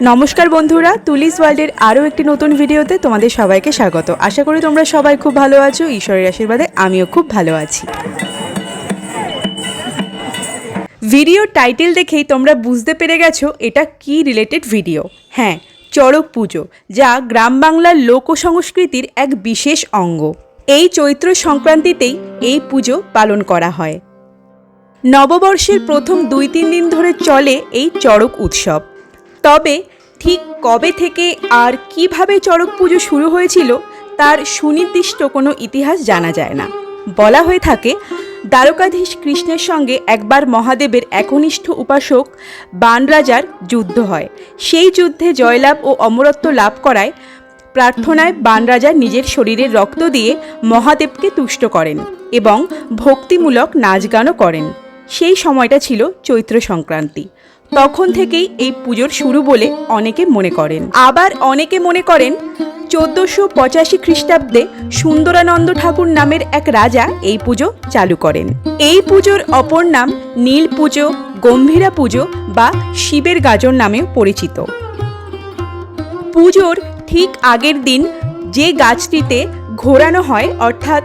নমস্কার বন্ধুরা, তুলিস ওয়ার্ল্ডের আরও একটি নতুন ভিডিওতে তোমাদের সবাইকে স্বাগত। আশা করি তোমরা সবাই খুব ভালো আছো। ঈশ্বরের আশীর্বাদে আমিও খুব ভালো আছি। ভিডিও টাইটেল দেখেই তোমরা বুঝতে পেরে গেছো এটা কি রিলেটেড ভিডিও। হ্যাঁ, চড়ক পুজো, যা গ্রাম বাংলার লোক সংস্কৃতির এক বিশেষ অঙ্গ। এই চৈত্র সংক্রান্তিতেই এই পুজো পালন করা হয়। নববর্ষের প্রথম 2-3 দিন ধরে চলে এই চড়ক উৎসব। তবে ঠিক কবে থেকে আর কিভাবে চড়ক পুজো শুরু হয়েছিল তার সুনির্দিষ্ট কোনো ইতিহাস জানা যায় না। বলা হয়ে থাকে, দ্বারকাধীশ কৃষ্ণের সঙ্গে একবার মহাদেবের একনিষ্ঠ উপাসক বানরাজার যুদ্ধ হয়। সেই যুদ্ধে জয়লাভ ও অমরত্ব লাভ করায় প্রার্থনায় বানরাজা নিজের শরীরের রক্ত দিয়ে মহাদেবকে তুষ্ট করেন এবং ভক্তিমূলক নাচ গানও করেন। সেই সময়টা ছিল চৈত্র সংক্রান্তি। তখন থেকেই এই পুজোর শুরু বলে অনেকে মনে করেন। আবার অনেকে মনে করেন 1485 খ্রিস্টাব্দে সুন্দরানন্দ ঠাকুর নামের এক রাজা এই পুজো চালু করেন। এই পুজোর অপর নাম নীল পুজো, গম্ভীরা পুজো বা শিবের গাজন নামেও পরিচিত। পুজোর ঠিক আগের দিন যে গাছটিতে ঘোরানো হয়, অর্থাৎ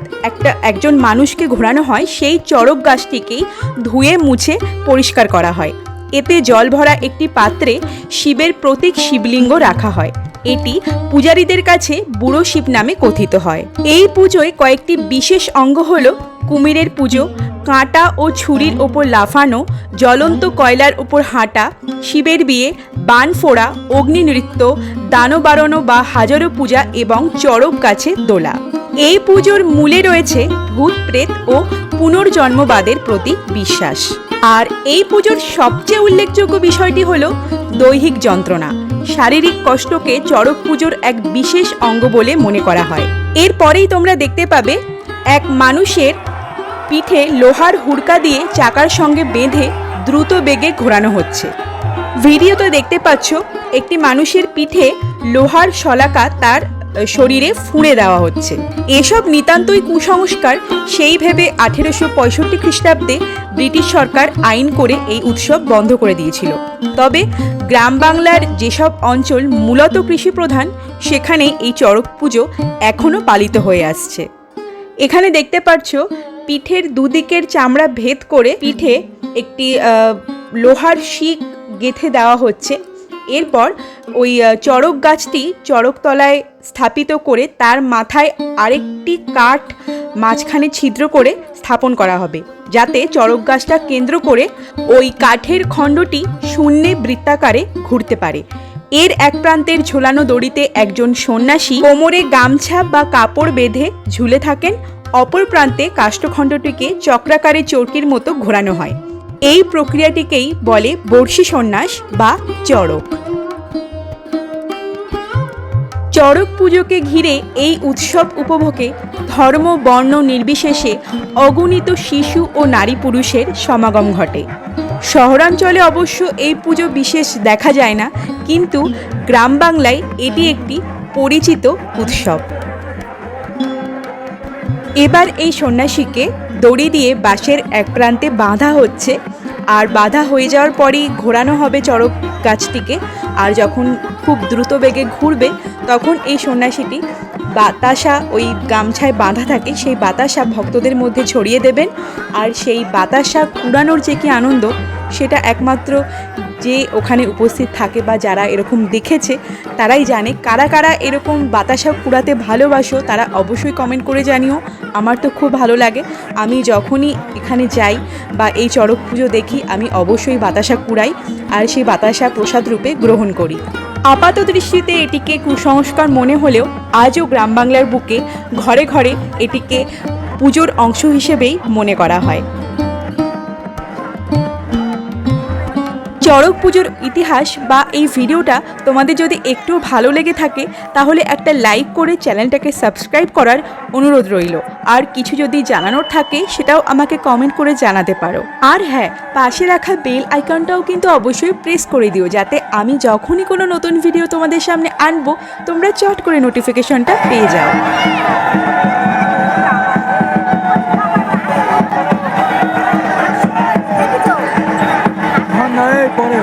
একজন মানুষকে ঘোরানো হয়, সেই চড়ক গাছটিকেই ধুয়ে মুছে পরিষ্কার করা হয়। এতে জল ভরা একটি পাত্রে শিবের প্রতীক শিবলিঙ্গ রাখা হয়। এটি পূজারীদের কাছে বুড়ো শিব নামে কথিত হয়। এই পুজোয় কয়েকটি বিশেষ অঙ্গ হল কুমিরের পুজো, কাঁটা ও ছুরির ওপর লাফানো, জ্বলন্ত কয়লার উপর হাঁটা, শিবের বিয়ে, বান ফোড়া, অগ্নি নৃত্য, দানো বাড়ানো বা হাজারো পূজা এবং চড়ক গাছে দোলা। এই পুজোর মূলে রয়েছে ভূত প্রেত ও পুনর্জন্মবাদের প্রতি বিশ্বাস। আর এই পুজোর সবচেয়ে উল্লেখযোগ্য বিষয়টি হলো দৈহিক যন্ত্রণা। শারীরিক কষ্টকে চড়ক পুজোর এক বিশেষ অঙ্গ বলে মনে করা হয়। এরপরেই তোমরা দেখতে পাবে এক মানুষের পিঠে লোহার হুড়কা দিয়ে চাকার সঙ্গে বেঁধে দ্রুত বেগে ঘোরানো হচ্ছে। ভিডিওতে দেখতে পাচ্ছ একটি মানুষের পিঠে লোহার শলাকা তার শরীরে ফুঁড়ে দেওয়া হচ্ছে। এসব নিতান্তই কুসংস্কার। সেই ভেবে 1865 খ্রিস্টাব্দে ব্রিটিশ সরকার আইন করে এই উৎসব বন্ধ করে দিয়েছিল। তবে গ্রাম বাংলার যেসব অঞ্চল মূলত কৃষি প্রধান, সেখানে এই চড়ক পুজো এখনও পালিত হয়ে আসছে। এখানে দেখতে পাচ্ছ পিঠের দুদিকের চামড়া ভেদ করে পিঠে একটি লোহার শিক গেঁথে দেওয়া হচ্ছে। এরপর ওই চড়ক গাছটি চড়কতলায় স্থাপিত করে তার মাথায় আরেকটি কাঠ মাঝখানে ছিদ্র করে স্থাপন করা হবে, যাতে চড়ক গাছটা কেন্দ্র করে ওই কাঠের খণ্ডটি শূন্যে বৃত্তাকারে ঘুরতে পারে। এর এক প্রান্তের ঝোলানো দড়িতে একজন সন্ন্যাসী কোমরে গামছা বা কাপড় বেঁধে ঝুলে থাকেন, অপর প্রান্তে কাষ্ঠখণ্ডটিকে চক্রাকারে চরকির মতো ঘোরানো হয়। এই প্রক্রিয়াটিকেই বলে বর্ষি সন্ন্যাস বা চড়ক। চড়ক পুজোকে ঘিরে এই উৎসব উপভোগে ধর্ম বর্ণ নির্বিশেষে অগণিত শিশু ও নারী পুরুষের সমাগম ঘটে। শহরাঞ্চলে অবশ্য এই পুজো বিশেষ দেখা যায় না, কিন্তু গ্রাম বাংলায় এটি একটি পরিচিত উৎসব। এবার এই সন্ন্যাসীকে দড়ি দিয়ে বাঁশের এক প্রান্তে বাঁধা হচ্ছে, আর বাঁধা হয়ে যাওয়ার পরই ঘোরানো হবে চড়ক গাছটিকে। আর যখন খুব দ্রুত বেগে ঘুরবে, তখন এই সন্ন্যাসীটি বাতাসা, ওই গামছায় বাঁধা থাকে, সেই বাতাসা ভক্তদের মধ্যে ছড়িয়ে দেবেন। আর সেই বাতাসা কুড়ানোর যে কি আনন্দ, সেটা একমাত্র যে ওখানে উপস্থিত থাকে বা যারা এরকম দেখেছে তারাই জানে। কারা কারা এরকম বাতাসা কুড়াতে ভালোবাসো তারা অবশ্যই কমেন্ট করে জানিও। আমার তো খুব ভালো লাগে। আমি যখনই এখানে যাই বা এই চড়ক পুজো দেখি, আমি অবশ্যই বাতাসা কুড়াই আর সেই বাতাসা প্রসাদ রূপে গ্রহণ করি। আপাত দৃষ্টিতে এটিকে কুসংস্কার মনে হলেও আজও গ্রাম বাংলার বুকে ঘরে ঘরে এটিকে পুজোর অংশ হিসেবেই মনে করা হয়। চড়ক পুজোর ইতিহাস বা এই ভিডিওটা তোমাদের যদি একটু ভালো লেগে থাকে তাহলে একটা লাইক করে চ্যানেলটাকে সাবস্ক্রাইব করার অনুরোধ রইল। আর কিছু যদি জানানোর থাকে সেটাও আমাকে কমেন্ট করে জানাতে পারো। আর হ্যাঁ, পাশে রাখা বেল আইকনটাও কিন্তু অবশ্যই প্রেস করে দিও, যাতে আমি যখনই কোনো নতুন ভিডিও তোমাদের সামনে আনবো তোমরা চট করে নোটিফিকেশনটা পেয়ে যাও। পরে